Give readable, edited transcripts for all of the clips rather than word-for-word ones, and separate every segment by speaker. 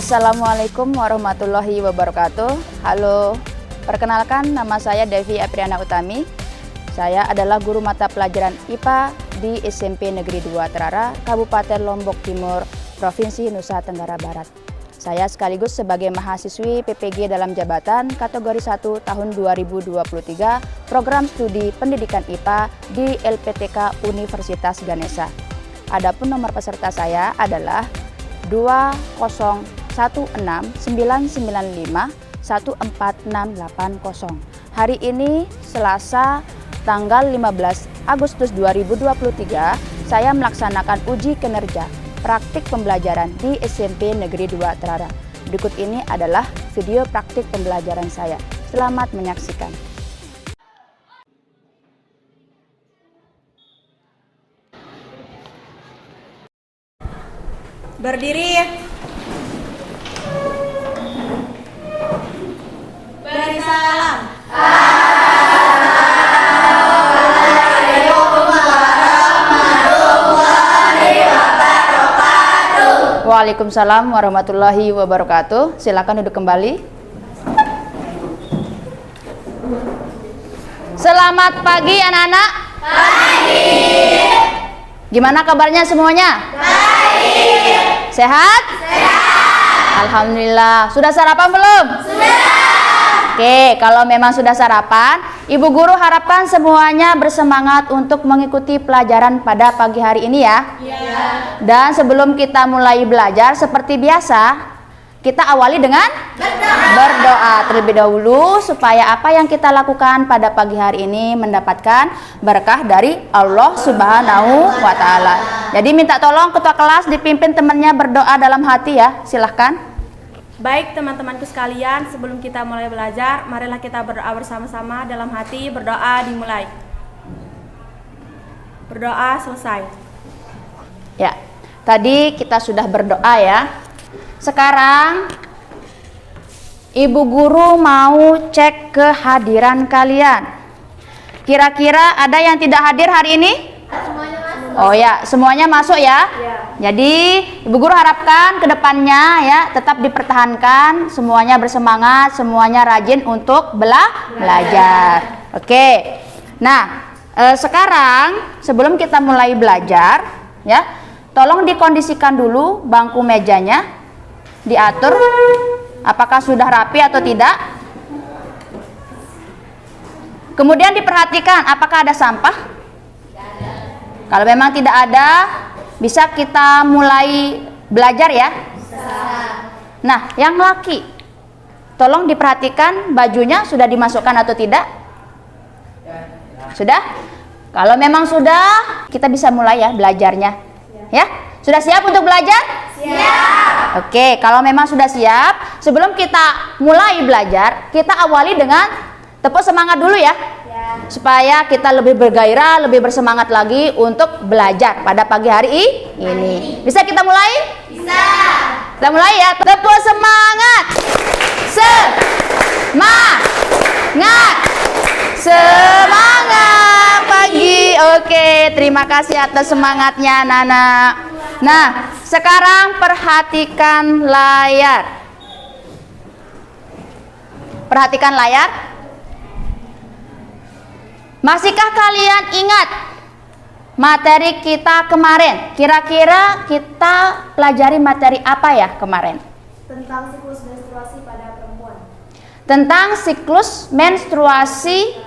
Speaker 1: Assalamualaikum warahmatullahi wabarakatuh. Halo, perkenalkan nama saya Devi Apriana Utami. Saya adalah guru mata pelajaran IPA di SMP Negeri 2 Terara, Kabupaten Lombok Timur, Provinsi Nusa Tenggara Barat. Saya sekaligus sebagai mahasiswi PPG dalam jabatan kategori 1 tahun 2023 program studi pendidikan IPA di LPTK Universitas Ganesha. Adapun nomor peserta saya adalah 20169951460. Hari ini Selasa tanggal 15 Agustus 2023 saya melaksanakan uji kinerja praktik pembelajaran di SMP Negeri 2 Terara. Berikut ini adalah video praktik pembelajaran saya. Selamat menyaksikan.
Speaker 2: Berdiri. Beri salam.
Speaker 1: Waalaikumsalam warahmatullahi wabarakatuh. Silakan duduk kembali. Selamat pagi anak-anak. Pagi. Gimana kabarnya semuanya? Baik. Sehat? Sehat. Alhamdulillah. Sudah sarapan belum? Sudah. Oke, kalau memang sudah sarapan, Ibu Guru harapkan semuanya bersemangat untuk mengikuti pelajaran pada pagi hari ini ya. Iya. Dan sebelum kita mulai belajar seperti biasa, kita awali dengan berdoa terlebih dahulu supaya apa yang kita lakukan pada pagi hari ini mendapatkan berkah dari Allah Subhanahu wa Ta'ala. Jadi minta tolong ketua kelas dipimpin temannya berdoa dalam hati ya. Silahkan.
Speaker 2: Baik teman-temanku sekalian, sebelum kita mulai belajar, marilah kita berdoa bersama-sama dalam hati. Berdoa dimulai. Berdoa selesai.
Speaker 1: Ya, tadi kita sudah berdoa ya. Sekarang Ibu Guru mau cek kehadiran kalian. Kira-kira ada yang tidak hadir hari ini? Semuanya masuk. Oh ya, semuanya masuk ya? Ya. Jadi Ibu Guru harapkan ke depannya ya tetap dipertahankan, semuanya bersemangat, semuanya rajin untuk belajar. Oke. Nah, sekarang sebelum kita mulai belajar ya, tolong dikondisikan dulu bangku mejanya, diatur apakah sudah rapi atau tidak. Kemudian diperhatikan apakah ada sampah. Kalau memang tidak ada, bisa kita mulai belajar ya. Nah, yang laki, tolong diperhatikan bajunya sudah dimasukkan atau tidak. Sudah? Kalau memang sudah, kita bisa mulai ya belajarnya. Ya, sudah siap untuk belajar? Siap. Oke, kalau memang sudah siap, sebelum kita mulai belajar, kita awali dengan tepuk semangat dulu ya. Supaya kita lebih bergairah, lebih bersemangat lagi untuk belajar pada pagi hari ini. Bisa kita mulai? Bisa. Kita mulai ya. Tepuk semangat. Semangat. Semangat pagi. Oke, terima kasih atas semangatnya Nana. Nah, sekarang perhatikan layar. Perhatikan layar. Masihkah kalian ingat materi kita kemarin? Kira-kira kita pelajari materi apa ya kemarin?
Speaker 3: Tentang siklus menstruasi pada perempuan.
Speaker 1: Tentang siklus menstruasi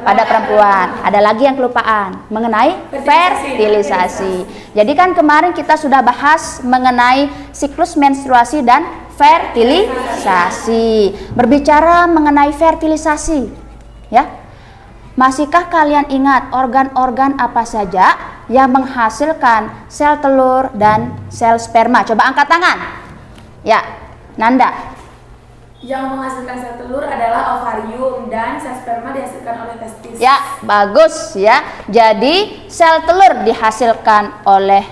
Speaker 1: pada perempuan. Ada lagi yang kelupaan mengenai fertilisasi. Jadi kan kemarin kita sudah bahas mengenai siklus menstruasi dan fertilisasi. Berbicara mengenai fertilisasi, ya. Masihkah kalian ingat organ-organ apa saja yang menghasilkan sel telur dan sel sperma? Coba angkat tangan. Ya, Nanda.
Speaker 3: Yang menghasilkan sel telur adalah ovarium dan sel sperma dihasilkan oleh testis.
Speaker 1: Ya, bagus ya. Jadi sel telur dihasilkan oleh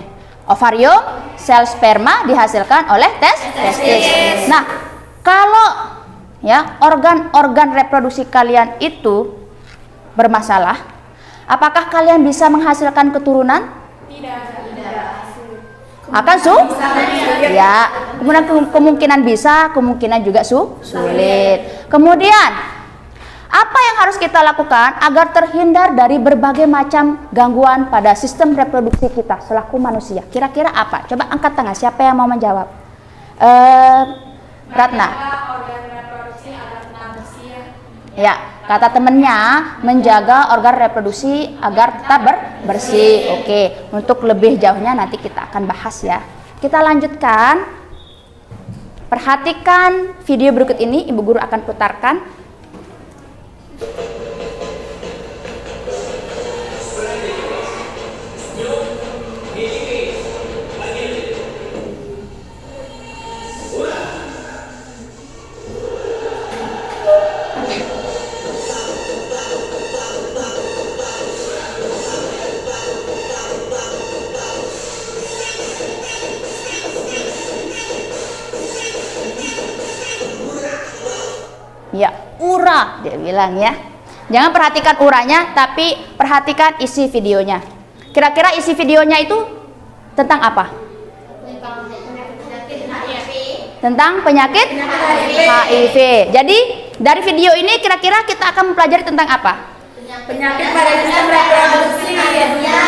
Speaker 1: ovarium, sel sperma dihasilkan oleh testis. Nah, kalau ya organ-organ reproduksi kalian itu bermasalah, apakah kalian bisa menghasilkan keturunan?
Speaker 3: Tidak.
Speaker 1: akan ya. Kemudian kemungkinan bisa, kemungkinan juga sulit. Kemudian apa yang harus kita lakukan agar terhindar dari berbagai macam gangguan pada sistem reproduksi kita selaku manusia? Kira-kira apa? Coba angkat tangan, siapa yang mau menjawab? Ratna. Ya, kata temennya menjaga organ reproduksi agar tetap bersih. Oke, untuk lebih jauhnya nanti kita akan bahas ya. Kita lanjutkan. Perhatikan video berikut ini, Ibu Guru akan putarkan. Ya, ura dia bilang ya. Jangan perhatikan uranya, tapi perhatikan isi videonya. Kira-kira isi videonya itu tentang apa? Tentang penyakit HIV. Jadi dari video ini kira-kira kita akan mempelajari tentang apa?
Speaker 3: Penyakit pada sistem reproduksi manusia.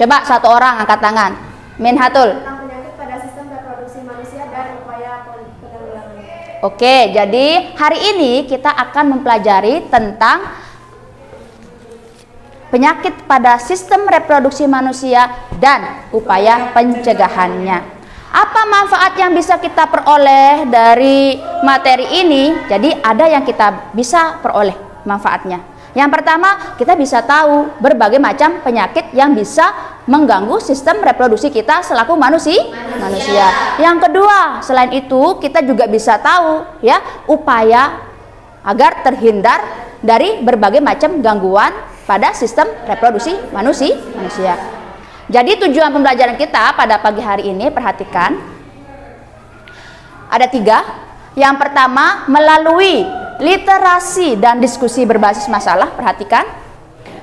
Speaker 1: Coba satu orang angkat tangan. Minhatul.
Speaker 2: Penyakit pada sistem reproduksi manusia dan upaya penanggulangan.
Speaker 1: Oke, jadi hari ini kita akan mempelajari tentang penyakit pada sistem reproduksi manusia dan upaya pencegahannya. Apa manfaat yang bisa kita peroleh dari materi ini? Jadi ada yang kita bisa peroleh manfaatnya. Yang pertama, kita bisa tahu berbagai macam penyakit yang bisa mengganggu sistem reproduksi kita selaku manusia. Yang kedua, selain itu kita juga bisa tahu ya upaya agar terhindar dari berbagai macam gangguan pada sistem reproduksi manusia. Jadi tujuan pembelajaran kita pada pagi hari ini, perhatikan, ada 3. Yang pertama, melalui literasi dan diskusi berbasis masalah. Perhatikan,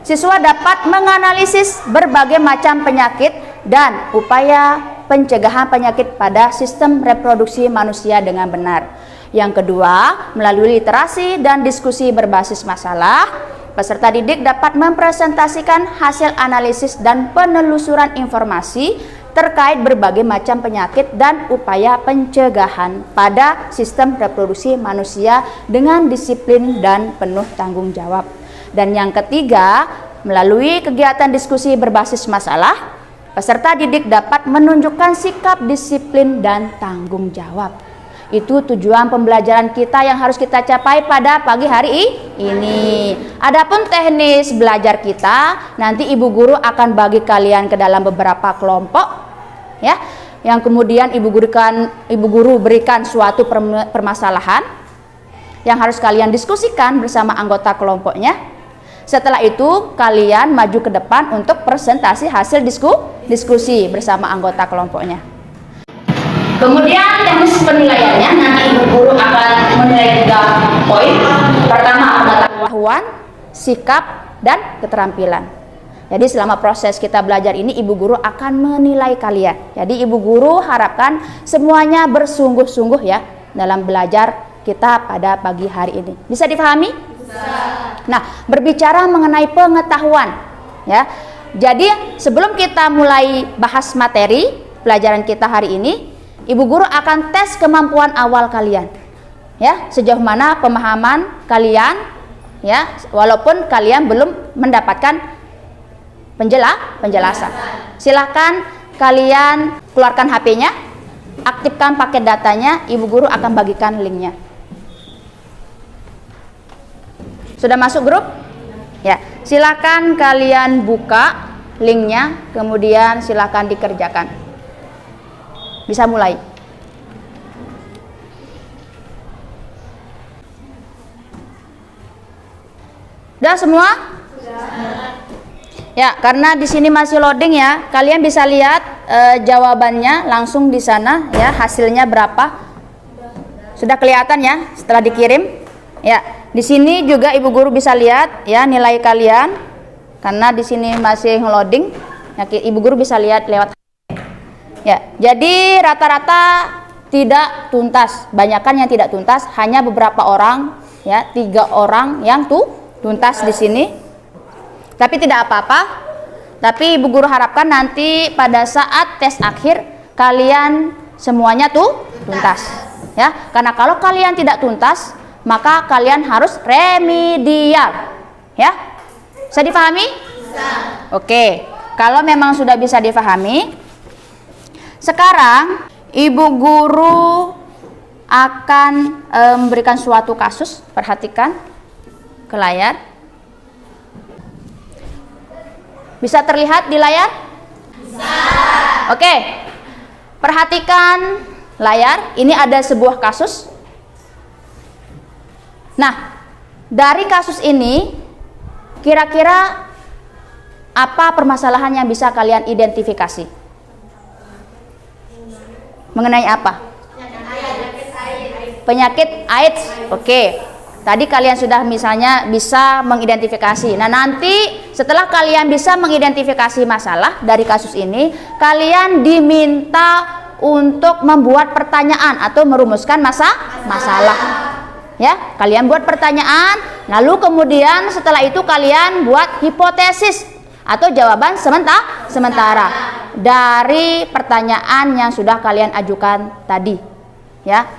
Speaker 1: siswa dapat menganalisis berbagai macam penyakit dan upaya pencegahan penyakit pada sistem reproduksi manusia dengan benar. Yang kedua, melalui literasi dan diskusi berbasis masalah, peserta didik dapat mempresentasikan hasil analisis dan penelusuran informasi terkait berbagai macam penyakit dan upaya pencegahan pada sistem reproduksi manusia dengan disiplin dan penuh tanggung jawab. Dan yang ketiga, melalui kegiatan diskusi berbasis masalah, peserta didik dapat menunjukkan sikap disiplin dan tanggung jawab. Itu tujuan pembelajaran kita yang harus kita capai pada pagi hari ini. Adapun teknis belajar kita, nanti Ibu Guru akan bagi kalian ke dalam beberapa kelompok ya. Yang kemudian Ibu Guru berikan suatu permasalahan yang harus kalian diskusikan bersama anggota kelompoknya. Setelah itu kalian maju ke depan untuk presentasi hasil diskusi bersama anggota kelompoknya. Kemudian teknis penilaiannya, nanti Ibu Guru akan menilai 3 poin. Pertama, pengetahuan, sikap, dan keterampilan. Jadi selama proses kita belajar ini, Ibu Guru akan menilai kalian. Jadi Ibu Guru harapkan semuanya bersungguh-sungguh ya dalam belajar kita pada pagi hari ini. Bisa dipahami? Bisa. Nah, berbicara mengenai pengetahuan ya. Jadi sebelum kita mulai bahas materi pelajaran kita hari ini, Ibu Guru akan tes kemampuan awal kalian ya, sejauh mana pemahaman kalian ya, walaupun kalian belum mendapatkan penjelasan. Silakan kalian keluarkan HP-nya, aktifkan paket datanya, Ibu Guru akan bagikan linknya. Sudah masuk grup? Ya, silakan kalian buka linknya, kemudian silakan dikerjakan. Bisa mulai. Udah semua? Sudah. Ya, karena di sini masih loading ya. Kalian bisa lihat jawabannya langsung di sana ya, hasilnya berapa. Sudah kelihatan ya setelah dikirim? Ya, di sini juga Ibu Guru bisa lihat ya nilai kalian karena di sini masih loading. Ya, Ibu guru bisa lihat lewat. Ya, jadi rata-rata tidak tuntas. Banyakan yang tidak tuntas, hanya beberapa orang, ya, 3 orang yang tuntas di sini. Tapi tidak apa-apa. Tapi Ibu guru harapkan nanti pada saat tes akhir kalian semuanya tuntas. Ya, karena kalau kalian tidak tuntas, maka kalian harus remedial. Ya. Bisa dipahami? Bisa. Oke. Kalau memang sudah bisa dipahami, sekarang Ibu guru akan memberikan suatu kasus. Perhatikan ke layar. Bisa terlihat di layar? Bisa. Oke. Perhatikan layar. Ini ada sebuah kasus. Nah, dari kasus ini kira-kira apa permasalahan yang bisa kalian identifikasi? Mengenai apa? Penyakit AIDS. Oke. Tadi kalian sudah misalnya bisa mengidentifikasi. Nah, nanti setelah kalian bisa mengidentifikasi masalah dari kasus ini, kalian diminta untuk membuat pertanyaan atau merumuskan masalah. Ya, kalian buat pertanyaan, lalu kemudian setelah itu kalian buat hipotesis atau jawaban sementara dari pertanyaan yang sudah kalian ajukan tadi. Ya,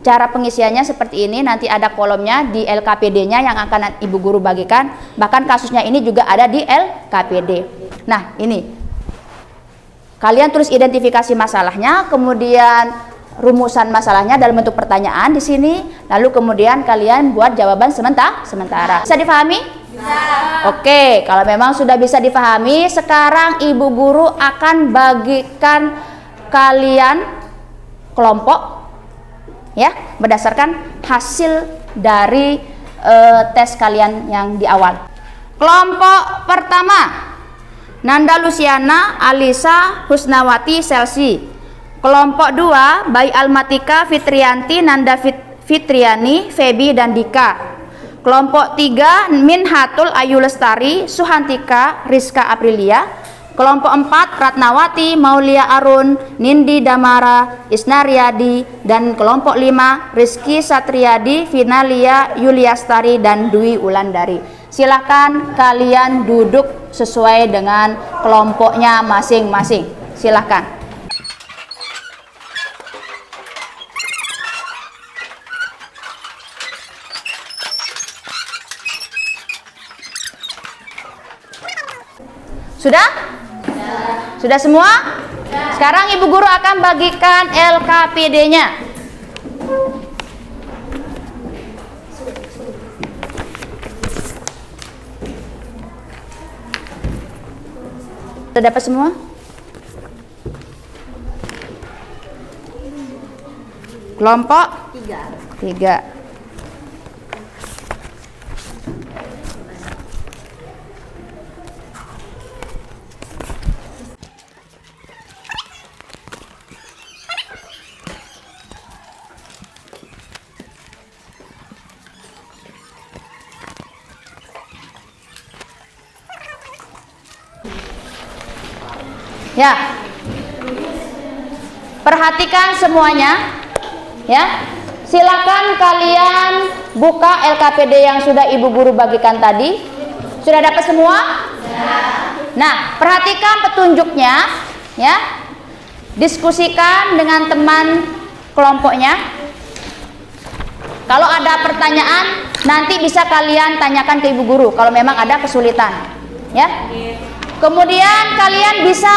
Speaker 1: cara pengisiannya seperti ini. Nanti ada kolomnya di LKPD-nya yang akan Ibu guru bagikan. Bahkan kasusnya ini juga ada di LKPD. Nah, ini kalian tulis identifikasi masalahnya, kemudian rumusan masalahnya dalam bentuk pertanyaan di sini, lalu kemudian kalian buat jawaban sementara. Bisa dipahami? Bisa. Oke, kalau memang sudah bisa dipahami, sekarang Ibu guru akan bagikan kalian kelompok, ya, berdasarkan hasil dari tes kalian yang di awal. Kelompok pertama, Nanda Luciana, Alisa, Husnawati, Selsi. Kelompok 2, Bayi Almatika, Fitrianti, Nanda Fitriani, Febi, dan Dika. Kelompok 3, Minhatul, Ayu Lestari, Suhantika, Rizka Aprilia. Kelompok 4, Ratnawati, Maulia Arun, Nindi Damara, Isnaryadi. Dan kelompok 5, Rizky Satriadi, Finalia Yuliastari, dan Dwi Ulandari. Silakan kalian duduk sesuai dengan kelompoknya masing-masing. Silakan. Sudah? Sudah semua? Sekarang Ibu guru akan bagikan LKPD-nya. Sudah dapat semua? Kelompok 3. Ya, perhatikan semuanya. Ya, silakan kalian buka LKPD yang sudah Ibu guru bagikan tadi. Sudah dapat semua? Ya. Nah, perhatikan petunjuknya. Ya, diskusikan dengan teman kelompoknya. Kalau ada pertanyaan, nanti bisa kalian tanyakan ke Ibu guru. Kalau memang ada kesulitan, ya. Kemudian kalian bisa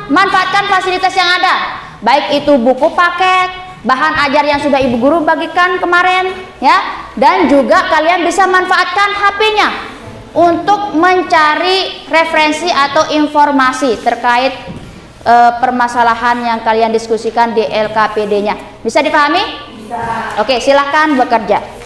Speaker 1: manfaatkan fasilitas yang ada, baik itu buku paket, bahan ajar yang sudah Ibu guru bagikan kemarin, ya, dan juga kalian bisa manfaatkan HP-nya untuk mencari referensi atau informasi terkait permasalahan yang kalian diskusikan di LKPD-nya. Bisa dipahami? Bisa. Oke, silahkan bekerja.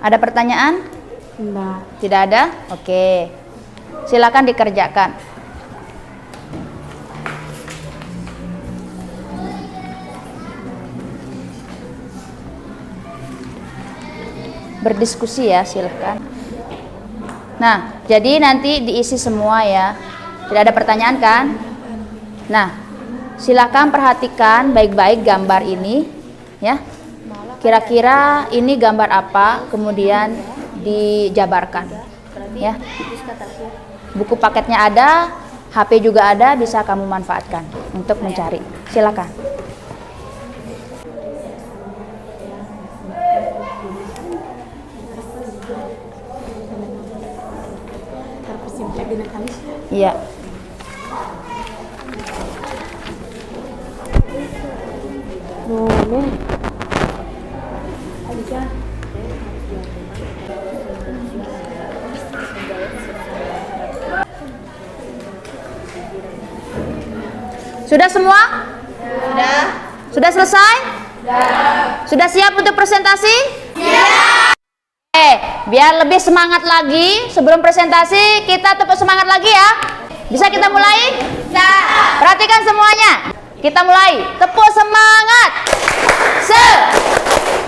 Speaker 1: Ada pertanyaan?
Speaker 3: Enggak.
Speaker 1: Tidak ada? Oke. Silakan dikerjakan. Berdiskusi ya, silakan. Nah, jadi nanti diisi semua ya. Tidak ada pertanyaan kan? Nah, silakan perhatikan baik-baik gambar ini ya. Kira-kira ini gambar apa? Kemudian dijabarkan ya. Buku paketnya ada, HP juga ada, bisa kamu manfaatkan untuk mencari. Silakan. Iya. Sudah semua? Sudah. Sudah selesai? Sudah. Sudah siap untuk presentasi? Siap. Biar lebih semangat lagi, sebelum presentasi kita tepuk semangat lagi ya. Bisa kita mulai? Bisa. Perhatikan semuanya. Kita mulai. Tepuk semangat.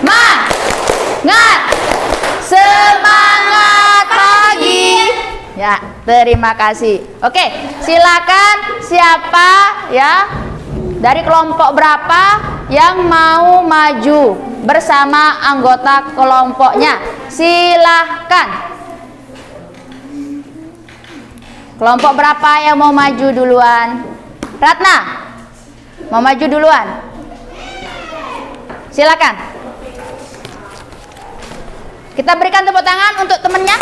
Speaker 1: Semangat. Semangat pagi. Ya, terima kasih. Oke, silakan siapa ya dari kelompok berapa yang mau maju bersama anggota kelompoknya. Silahkan. Kelompok berapa yang mau maju duluan? Ratna, mau maju duluan? Silakan. Kita berikan tepuk tangan untuk temennya.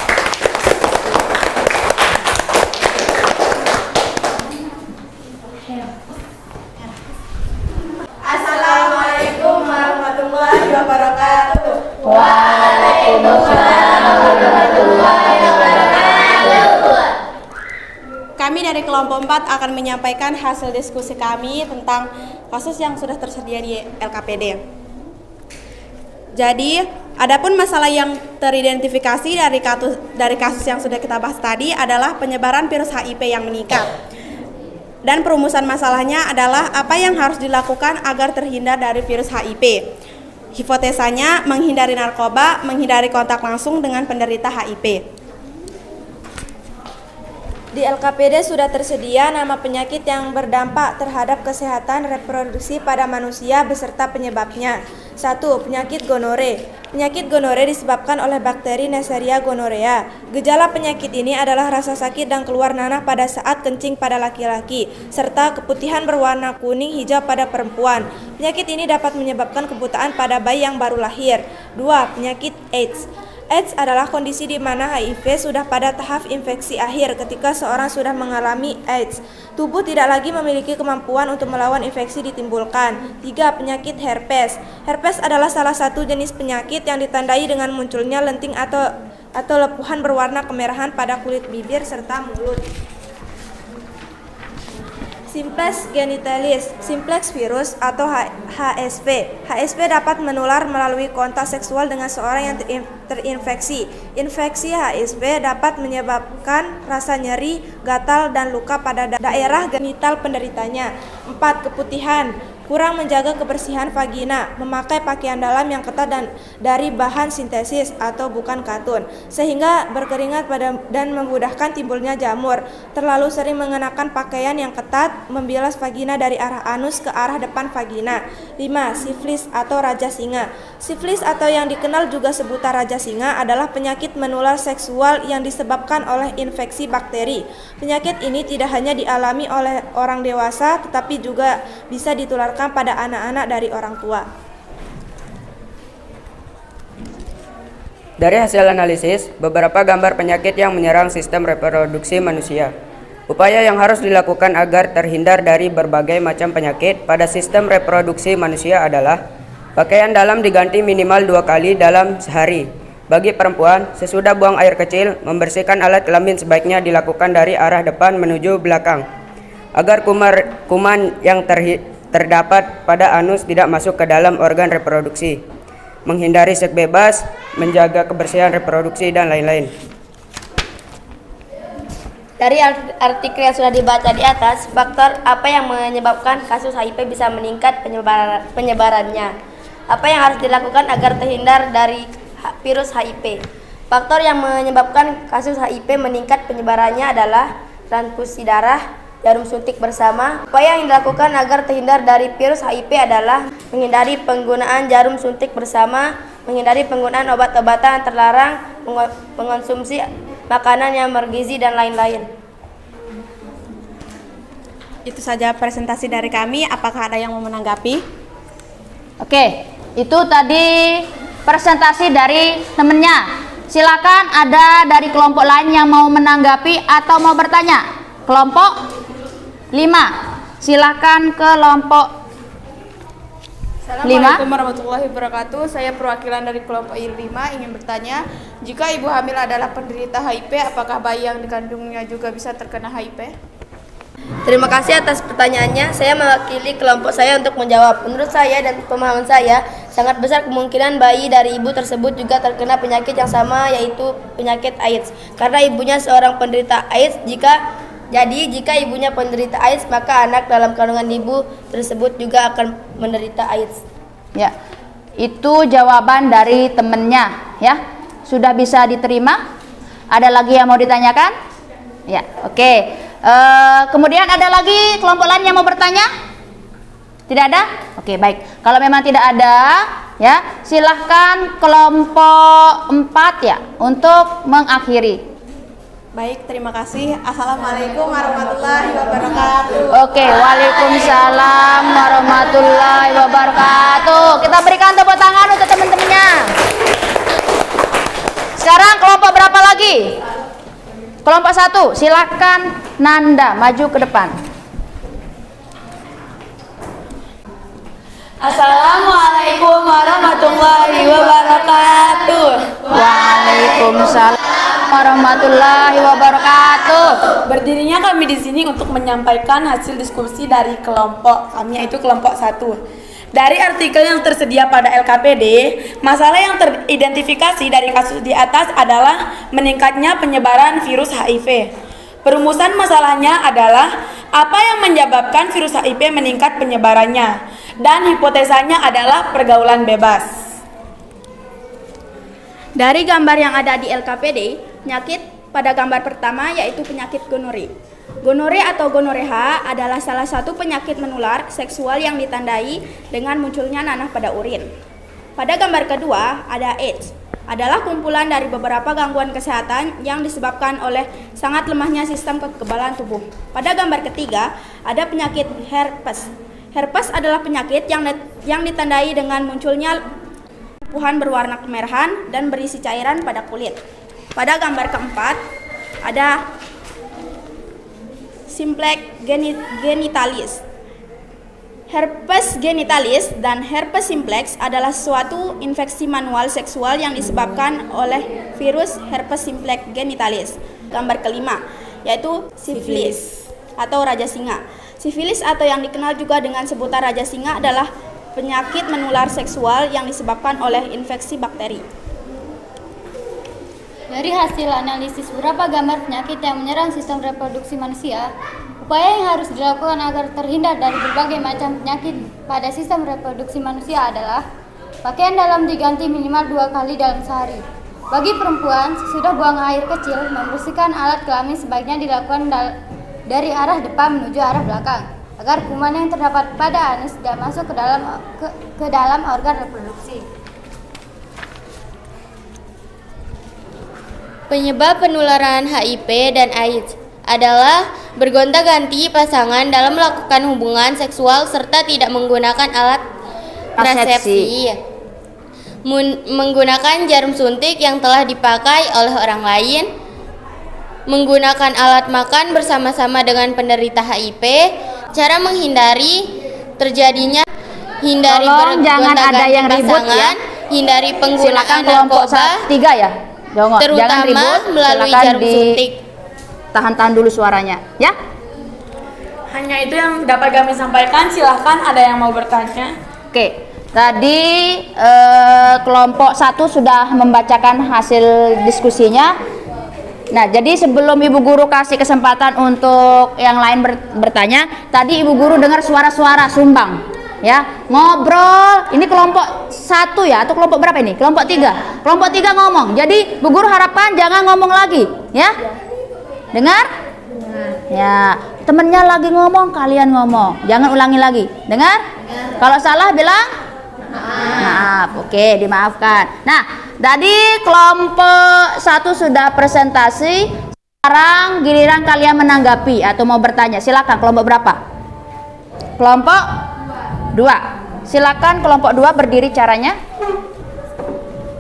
Speaker 4: Assalamualaikum warahmatullahi wabarakatuh.
Speaker 1: Waalaikumsalam warahmatullahi wabarakatuh.
Speaker 2: Kami dari kelompok 4 akan menyampaikan hasil diskusi kami tentang kasus yang sudah tersedia di LKPD. Jadi, adapun masalah yang teridentifikasi dari kasus yang sudah kita bahas tadi adalah penyebaran virus HIV yang meningkat. Dan perumusan masalahnya adalah apa yang harus dilakukan agar terhindar dari virus HIV. Hipotesanya menghindari narkoba, menghindari kontak langsung dengan penderita HIV.
Speaker 5: Di LKPD sudah tersedia nama penyakit yang berdampak terhadap kesehatan reproduksi pada manusia beserta penyebabnya. 1. Penyakit gonore. Penyakit gonore disebabkan oleh bakteri Neisseria gonorrhea. Gejala penyakit ini adalah rasa sakit dan keluar nanah pada saat kencing pada laki-laki, serta keputihan berwarna kuning hijau pada perempuan. Penyakit ini dapat menyebabkan kebutaan pada bayi yang baru lahir. 2. Penyakit AIDS. AIDS adalah kondisi di mana HIV sudah pada tahap infeksi akhir ketika seorang sudah mengalami AIDS. Tubuh tidak lagi memiliki kemampuan untuk melawan infeksi ditimbulkan. 3. Penyakit herpes. Herpes adalah salah satu jenis penyakit yang ditandai dengan munculnya lenting atau lepuhan berwarna kemerahan pada kulit bibir serta mulut. Simplex genitalis, simplex virus atau HSV. HSV dapat menular melalui kontak seksual dengan seorang yang terinfeksi. Infeksi HSV dapat menyebabkan rasa nyeri, gatal, dan luka pada daerah genital penderitanya. 4. Keputihan. Kurang menjaga kebersihan vagina, memakai pakaian dalam yang ketat dan dari bahan sintesis atau bukan katun, sehingga berkeringat dan memudahkan timbulnya jamur. Terlalu sering mengenakan pakaian yang ketat, membilas vagina dari arah anus ke arah depan vagina. 5. Siflis atau raja singa. Siflis atau yang dikenal juga sebutan raja singa adalah penyakit menular seksual yang disebabkan oleh infeksi bakteri. Penyakit ini tidak hanya dialami oleh orang dewasa, tetapi juga bisa ditularkan pada anak-anak dari orang tua.
Speaker 6: Dari hasil analisis, beberapa gambar penyakit yang menyerang sistem reproduksi manusia. Upaya yang harus dilakukan agar terhindar dari berbagai macam penyakit pada sistem reproduksi manusia adalah pakaian dalam diganti minimal 2 kali dalam sehari. Bagi perempuan, sesudah buang air kecil, membersihkan alat kelamin sebaiknya dilakukan dari arah depan menuju belakang. agar kuman yang terdapat pada anus tidak masuk ke dalam organ reproduksi, menghindari seks bebas, menjaga kebersihan reproduksi, dan lain-lain.
Speaker 7: Dari artikel yang sudah dibaca di atas, faktor apa yang menyebabkan kasus HIV bisa meningkat penyebarannya? Apa yang harus dilakukan agar terhindar dari virus HIV? Faktor yang menyebabkan kasus HIV meningkat penyebarannya adalah transfusi darah, jarum suntik bersama. Upaya yang dilakukan agar terhindar dari virus HIV adalah menghindari penggunaan jarum suntik bersama, menghindari penggunaan obat-obatan terlarang, mengonsumsi makanan yang bergizi, dan lain-lain.
Speaker 2: Itu saja presentasi dari kami. Apakah ada yang mau menanggapi?
Speaker 1: Oke, itu tadi presentasi dari temennya. Silakan ada dari kelompok lain yang mau menanggapi atau mau bertanya. Kelompok 5, silakan kelompok 5.
Speaker 4: Assalamualaikum warahmatullahi wabarakatuh. Saya perwakilan dari kelompok I5 ingin bertanya, jika ibu hamil adalah penderita HIV, apakah bayi yang dikandungnya juga bisa terkena HIV?
Speaker 7: Terima kasih atas pertanyaannya. Saya mewakili kelompok saya untuk menjawab. Menurut saya dan pemahaman saya, sangat besar kemungkinan bayi dari ibu tersebut juga terkena penyakit yang sama, yaitu penyakit AIDS. Karena ibunya seorang penderita AIDS, jika ibunya penderita AIDS, maka anak dalam kandungan ibu tersebut juga akan menderita AIDS.
Speaker 1: Ya, itu jawaban dari temennya. Ya, sudah bisa diterima. Ada lagi yang mau ditanyakan? Ya, oke. Kemudian ada lagi kelompok lain yang mau bertanya? Tidak ada? Oke, baik. Kalau memang tidak ada, ya, silahkan kelompok 4 ya untuk mengakhiri.
Speaker 2: Baik, terima kasih. Assalamualaikum warahmatullahi wabarakatuh.
Speaker 1: Oke, waalaikumsalam warahmatullahi wabarakatuh. Kita berikan tepuk tangan untuk teman-temannya. Sekarang kelompok berapa lagi? Kelompok 1, silakan Nanda maju ke depan.
Speaker 3: Assalamualaikum warahmatullahi wabarakatuh.
Speaker 1: Waalaikumsalam warahmatullahi wabarakatuh.
Speaker 3: Berdirinya kami di sini untuk menyampaikan hasil diskusi dari kelompok kami, yaitu kelompok 1. Dari artikel yang tersedia pada LKPD, masalah yang teridentifikasi dari kasus di atas adalah meningkatnya penyebaran virus HIV. Perumusan masalahnya adalah apa yang menyebabkan virus HIV meningkat penyebarannya, dan hipotesanya adalah pergaulan bebas.
Speaker 2: Dari gambar yang ada di LKPD, penyakit pada gambar pertama yaitu penyakit gonore. Gonore atau gonoreha adalah salah satu penyakit menular seksual yang ditandai dengan munculnya nanah pada urin. Pada gambar kedua ada AIDS, adalah kumpulan dari beberapa gangguan kesehatan yang disebabkan oleh sangat lemahnya sistem kekebalan tubuh. Pada gambar ketiga ada penyakit herpes. Herpes adalah penyakit yang ditandai dengan munculnya lumpuhan berwarna kemerahan dan berisi cairan pada kulit. Pada gambar keempat ada simplex genitalis. Herpes genitalis dan herpes simplex adalah suatu infeksi manual seksual yang disebabkan oleh virus herpes simplex genitalis. Gambar kelima yaitu sifilis atau raja singa. Sifilis atau yang dikenal juga dengan sebutan raja singa adalah penyakit menular seksual yang disebabkan oleh infeksi bakteri.
Speaker 8: Dari hasil analisis beberapa gambar penyakit yang menyerang sistem reproduksi manusia, upaya yang harus dilakukan agar terhindar dari berbagai macam penyakit pada sistem reproduksi manusia adalah pakaian dalam diganti minimal 2 kali dalam sehari. Bagi perempuan, sesudah buang air kecil, membersihkan alat kelamin sebaiknya dilakukan dari arah depan menuju arah belakang, agar kuman yang terdapat pada anus tidak masuk ke dalam organ reproduksi.
Speaker 7: Penyebab penularan HIV dan AIDS adalah bergonta-ganti pasangan dalam melakukan hubungan seksual serta tidak menggunakan alat kontrasepsi, menggunakan jarum suntik yang telah dipakai oleh orang lain, menggunakan alat makan bersama-sama dengan penderita HIV. Cara menghindari terjadinya, hindari bergonta-ganti pasangan, hindari penggunaan narkoba,
Speaker 1: 3 ya. Jangan
Speaker 7: terutama
Speaker 1: ribut,
Speaker 7: melalui
Speaker 1: silakan
Speaker 7: jarum suntik.
Speaker 1: Tahan dulu suaranya, ya.
Speaker 3: Hanya itu yang dapat kami sampaikan. Silahkan ada yang mau bertanya.
Speaker 1: Oke, tadi kelompok 1 sudah membacakan hasil diskusinya. Nah, jadi sebelum Ibu Guru kasih kesempatan untuk yang lain bertanya, tadi Ibu Guru dengar suara-suara sumbang, ya, ngobrol. Ini kelompok 1 ya, atau kelompok berapa ini? Kelompok 3. Kelompok 3 ngomong. Jadi Bu Guru harapkan jangan ngomong lagi, ya. Dengar? Ya, temennya lagi ngomong, kalian ngomong. Jangan ulangi lagi. Dengar? Kalau salah bilang maaf. Oke, dimaafkan. Nah, tadi kelompok 1 sudah presentasi. Sekarang giliran kalian menanggapi atau mau bertanya. Silakan, kelompok berapa? Kelompok 2. Silakan kelompok 2 berdiri caranya.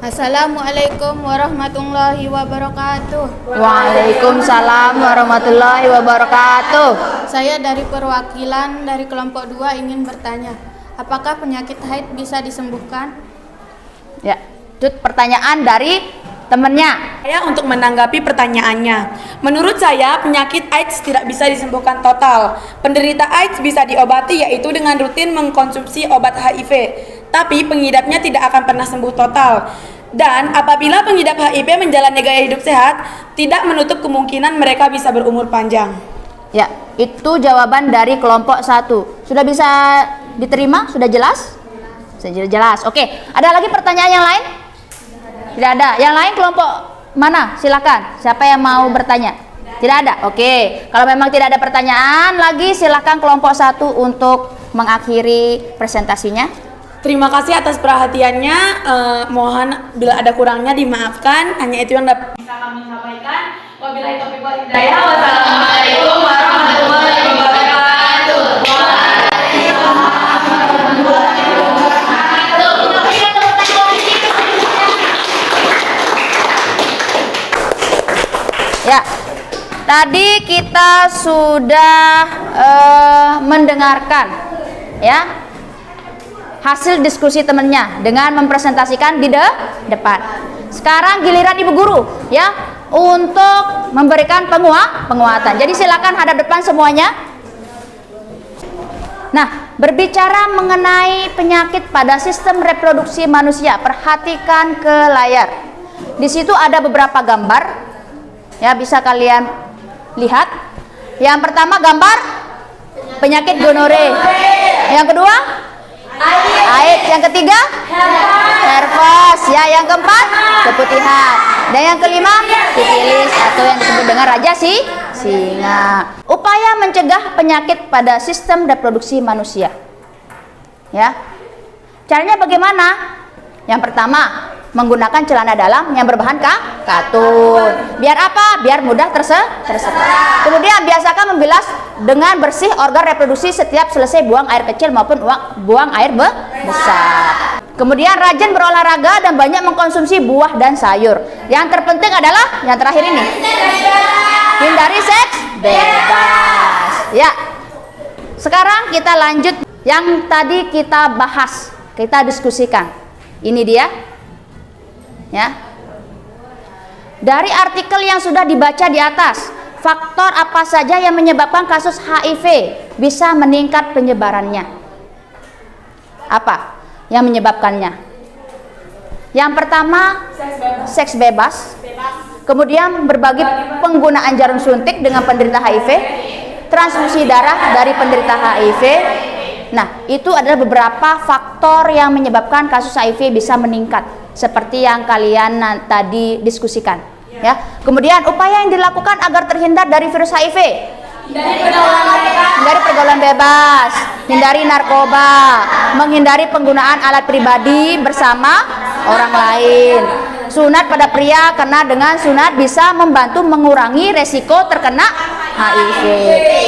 Speaker 4: Assalamualaikum warahmatullahi wabarakatuh.
Speaker 1: Waalaikumsalam warahmatullahi wabarakatuh.
Speaker 4: Saya dari perwakilan dari kelompok 2 ingin bertanya, apakah penyakit haid bisa disembuhkan?
Speaker 1: Ya, itu pertanyaan dari temennya.
Speaker 3: Saya untuk menanggapi pertanyaannya. Menurut saya, penyakit AIDS tidak bisa disembuhkan total. Penderita AIDS bisa diobati yaitu dengan rutin mengkonsumsi obat HIV. Tapi pengidapnya tidak akan pernah sembuh total. Dan apabila pengidap HIV menjalani gaya hidup sehat, tidak menutup kemungkinan mereka bisa berumur panjang.
Speaker 1: Ya, itu jawaban dari kelompok 1. Sudah bisa diterima? Sudah jelas? Sudah jelas. Oke, ada lagi pertanyaan yang lain? Tidak ada. Yang lain kelompok mana? Silakan. Siapa yang mau bertanya? Tidak ada. Oke. Kalau memang tidak ada pertanyaan lagi, silakan kelompok 1 untuk mengakhiri presentasinya.
Speaker 3: Terima kasih atas perhatiannya. Mohon bila ada kurangnya dimaafkan. Hanya itu yang dapat bisa kami sampaikan. Wabillahi taufiq wal hidayah. Wassalamualaikum warahmatullahi wabarakatuh.
Speaker 1: Ya, tadi kita sudah mendengarkan, ya, hasil diskusi temennya dengan mempresentasikan di depan. Sekarang giliran Ibu Guru, ya, untuk memberikan penguatan. Jadi silakan hadap depan semuanya. Nah, berbicara mengenai penyakit pada sistem reproduksi manusia, perhatikan ke layar. Di situ ada beberapa gambar, ya, bisa kalian lihat. Yang pertama gambar penyakit gonore. Yang kedua AIDS. Yang ketiga herpes. Ya, yang keempat keputihan. Dan yang kelima sifilis atau yang disebut dengan raja singa. Upaya mencegah penyakit pada sistem reproduksi manusia. Ya. Caranya bagaimana? Yang pertama, menggunakan celana dalam yang berbahan katun. Biar apa? Biar mudah tersebar. Kemudian biasakan membilas dengan bersih organ reproduksi setiap selesai buang air kecil maupun buang air besar. Kemudian rajin berolahraga dan banyak mengkonsumsi buah dan sayur. Yang terpenting adalah yang terakhir ini. Hindari seks bebas. Ya. Sekarang kita lanjut yang tadi kita bahas, kita diskusikan. Ini dia. Ya. Dari artikel yang sudah dibaca di atas, faktor apa saja yang menyebabkan kasus HIV bisa meningkat penyebarannya? Apa yang menyebabkannya? Yang pertama, seks bebas. Kemudian berbagi penggunaan jarum suntik dengan penderita HIV, transfusi darah dari penderita HIV. Nah, itu adalah beberapa faktor yang menyebabkan kasus HIV bisa meningkat, seperti yang kalian tadi diskusikan. Ya. Kemudian upaya yang dilakukan agar terhindar dari virus HIV. Hindari pergaulan bebas, hindari narkoba, menghindari penggunaan alat pribadi bersama orang lain. Sunat pada pria karena dengan sunat bisa membantu mengurangi resiko terkena HIV.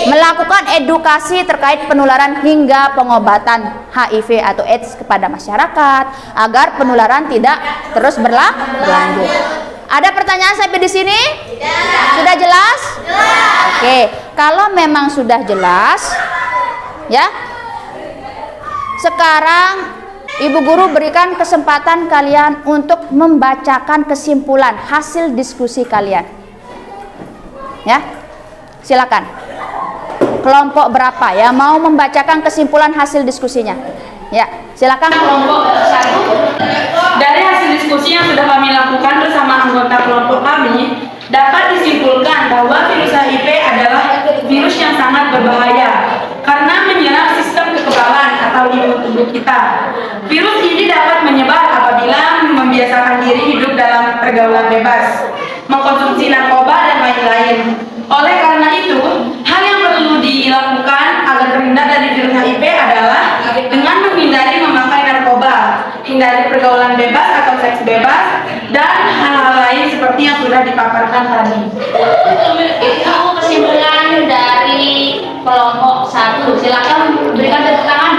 Speaker 1: Melakukan edukasi terkait penularan hingga pengobatan HIV atau AIDS kepada masyarakat agar penularan tidak terus berlanjut. Ada pertanyaan sampai di sini? Sudah jelas? Oke, kalau memang sudah jelas, ya. Sekarang Ibu Guru berikan kesempatan kalian untuk membacakan kesimpulan hasil diskusi kalian. Ya. Silakan. kelompok berapa yang mau membacakan kesimpulan hasil diskusinya? Ya, silakan kelompok 1.
Speaker 3: Dari hasil diskusi yang sudah kami lakukan bersama anggota kelompok kami, dapat disimpulkan bahwa virus HIV adalah virus yang sangat berbahaya karena menyerang sistem kekebalan atau imun tubuh kita. Virus ini dapat menyebar apabila membiasakan diri hidup dalam pergaulan bebas, mengkonsumsi narkoba dan lain-lain. Oleh karena itu, hal yang perlu dilakukan agar terhindar dari virus HIV adalah dengan menghindari memakai narkoba, hindari pergaulan bebas atau seks bebas, dan hal-hal lain seperti yang sudah dipaparkan tadi.
Speaker 1: Itu kesimpulan dari kelompok 1. Silakan berikan tepuk tangan.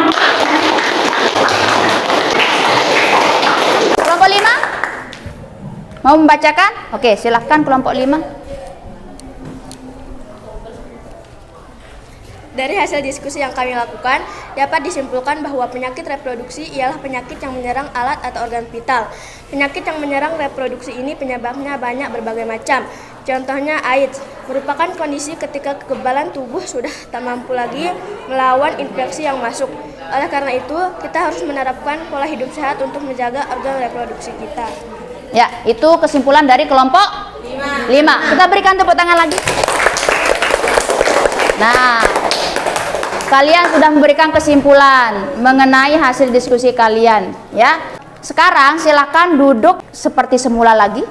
Speaker 1: Kelompok 5 mau membacakan? Oke, silakan kelompok 5.
Speaker 5: Dari hasil diskusi yang kami lakukan, dapat disimpulkan bahwa penyakit reproduksi ialah penyakit yang menyerang alat atau organ vital. Penyakit yang menyerang reproduksi ini penyebabnya banyak berbagai macam. Contohnya AIDS, merupakan kondisi ketika kekebalan tubuh sudah tak mampu lagi melawan infeksi yang masuk. Oleh karena itu, kita harus menerapkan pola hidup sehat untuk menjaga organ reproduksi kita.
Speaker 1: Ya, itu kesimpulan dari kelompok 5. Kita berikan tepuk tangan lagi. Nah, kalian sudah memberikan kesimpulan mengenai hasil diskusi kalian, ya. Sekarang silakan duduk seperti semula lagi.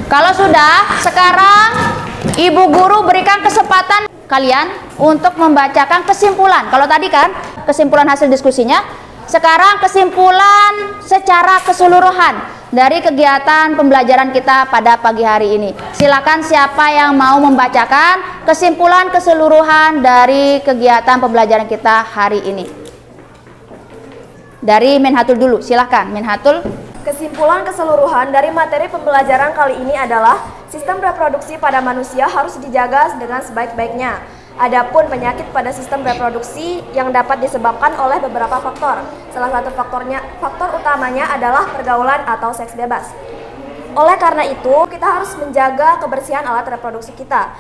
Speaker 1: Kalau sudah, sekarang Ibu Guru berikan kesempatan kalian untuk membacakan kesimpulan. Kalau tadi kan kesimpulan hasil diskusinya, sekarang kesimpulan secara keseluruhan dari kegiatan pembelajaran kita pada pagi hari ini. Silakan siapa yang mau membacakan kesimpulan keseluruhan dari kegiatan pembelajaran kita hari ini. Dari Minhatul dulu, silakan Minhatul.
Speaker 5: Kesimpulan keseluruhan dari materi pembelajaran kali ini adalah sistem reproduksi pada manusia harus dijaga dengan sebaik-baiknya. Adapun penyakit pada sistem reproduksi yang dapat disebabkan oleh beberapa faktor. Salah satu faktor utamanya adalah pergaulan atau seks bebas. Oleh karena itu, kita harus menjaga kebersihan alat reproduksi kita.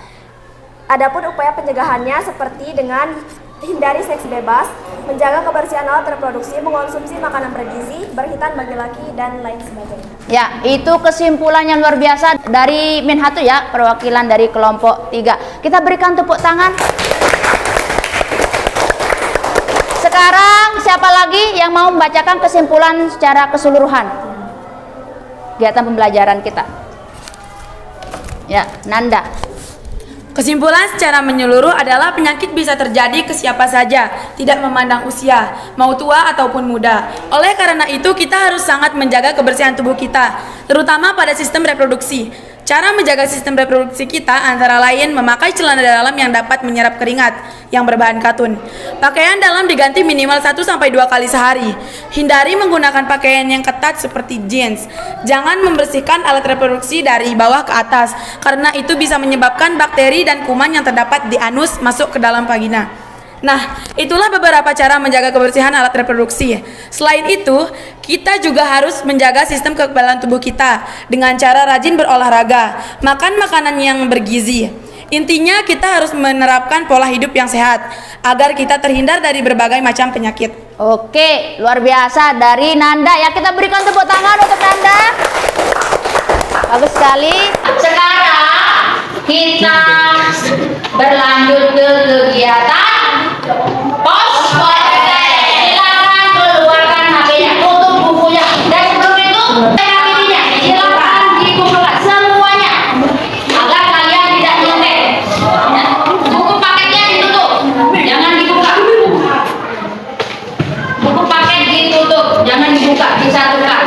Speaker 5: Adapun upaya pencegahannya seperti dengan hindari seks bebas, menjaga kebersihan alat reproduksi, mengonsumsi makanan bergizi, berhitan bagi laki, dan lain sebagainya.
Speaker 1: Ya, itu kesimpulan yang luar biasa dari Minhatu ya, perwakilan dari kelompok 3. Kita berikan tepuk tangan. Sekarang siapa lagi yang mau membacakan kesimpulan secara keseluruhan kegiatan pembelajaran kita? Ya, Nanda.
Speaker 3: Kesimpulan secara menyeluruh adalah penyakit bisa terjadi ke siapa saja, tidak memandang usia, mau tua ataupun muda. Oleh karena itu, kita harus sangat menjaga kebersihan tubuh kita, terutama pada sistem reproduksi. Cara menjaga sistem reproduksi kita antara lain memakai celana dalam yang dapat menyerap keringat yang berbahan katun. Pakaian dalam diganti minimal 1-2 kali sehari. Hindari menggunakan pakaian yang ketat seperti jeans. Jangan membersihkan alat reproduksi dari bawah ke atas, karena itu bisa menyebabkan bakteri dan kuman yang terdapat di anus masuk ke dalam vagina. Nah, itulah beberapa cara menjaga kebersihan alat reproduksi. Selain itu, kita juga harus menjaga sistem kekebalan tubuh kita dengan cara rajin berolahraga, makan makanan yang bergizi. Intinya, kita harus menerapkan pola hidup yang sehat agar kita terhindar dari berbagai macam penyakit.
Speaker 1: Oke, luar biasa dari Nanda. Ya, kita berikan tepuk tangan untuk Nanda. Bagus sekali. Sekarang kita berlanjut ke kegiatan pos podcast. Silakan keluarkan HP-nya, tutup bukunya, dan sebelum itu HP-nya silakan dikumpulkan semuanya agar kalian tidak nyontek. Ya. Buku paketnya ditutup, jangan dibuka. Buku paket ditutup, jangan dibuka, disatukan.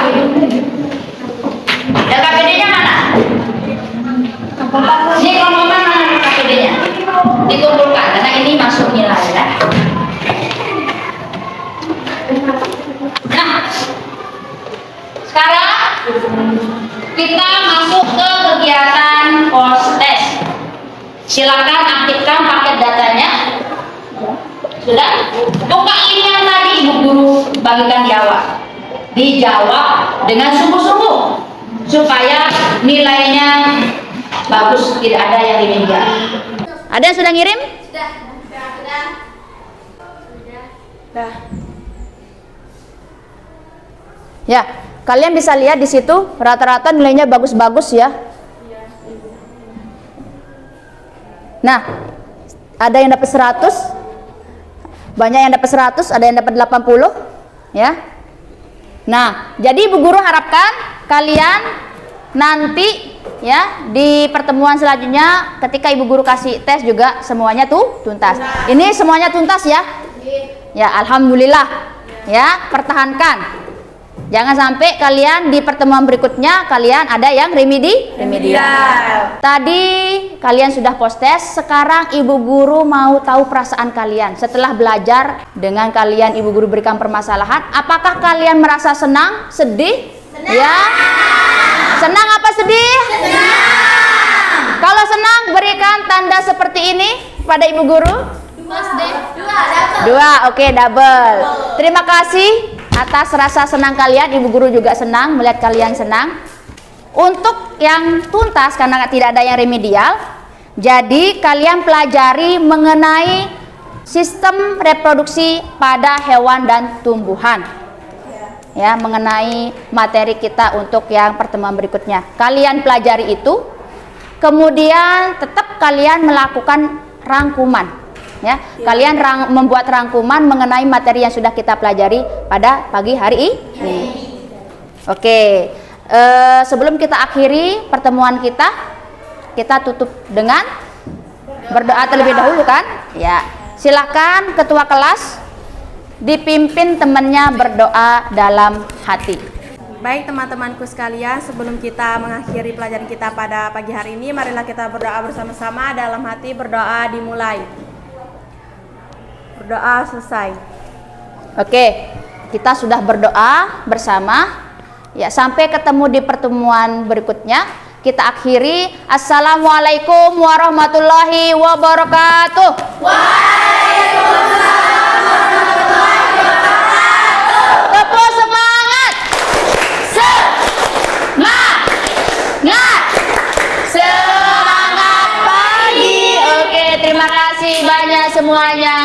Speaker 1: KPD-nya mana? Ini rombongan mana KPD-nya? Dikumpulkan karena ini masuk nilai ya. Nah, sekarang kita masuk ke kegiatan post test. Silakan aktifkan paket datanya. Sudah? Buka ini yang tadi Ibu Guru bagikan di awal. Dijawab dengan sungguh-sungguh supaya nilainya bagus, tidak ada yang remedial. Ada yang sudah ngirim?
Speaker 3: Dah.
Speaker 1: Ya, kalian bisa lihat di situ rata-rata nilainya bagus-bagus ya. Nah, ada yang dapat 100, banyak yang dapat 100, ada yang dapat 80 ya. Nah, jadi Ibu Guru harapkan kalian nanti ya di pertemuan selanjutnya ketika Ibu Guru kasih tes juga semuanya tuh tuntas. Ini semuanya tuntas ya? Ya, alhamdulillah. Ya, pertahankan. Jangan sampai kalian di pertemuan berikutnya kalian ada yang remedial. Tadi kalian sudah post tes, sekarang Ibu Guru mau tahu perasaan kalian setelah belajar dengan kalian Ibu Guru berikan permasalahan. Apakah kalian merasa senang, sedih? Ya. Senang apa sedih? Senang. Kalau senang berikan tanda seperti ini pada Ibu Guru. Dua, oke, double. Terima kasih atas rasa senang kalian. Ibu Guru juga senang melihat kalian senang. Untuk yang tuntas karena tidak ada yang remedial, jadi kalian pelajari mengenai sistem reproduksi pada hewan dan tumbuhan. Ya, mengenai materi kita untuk yang pertemuan berikutnya. Kalian pelajari itu, kemudian tetap kalian melakukan rangkuman. Ya, kalian membuat rangkuman mengenai materi yang sudah kita pelajari pada pagi hari ini. Oke, sebelum kita akhiri pertemuan kita tutup dengan berdoa terlebih dahulu kan? Ya, silakan ketua kelas dipimpin temannya berdoa dalam hati.
Speaker 2: Baik teman-temanku sekalian, sebelum kita mengakhiri pelajaran kita pada pagi hari ini, marilah kita berdoa bersama-sama. Dalam hati berdoa dimulai. Berdoa selesai.
Speaker 1: Oke, kita sudah berdoa bersama. Ya, sampai ketemu di pertemuan berikutnya. Kita akhiri. Assalamualaikum warahmatullahi wabarakatuh. Waalaikumsalam warahmatullahi wabarakatuh. Tepuk semangat. Semangat pagi. Oke, terima kasih banyak semuanya.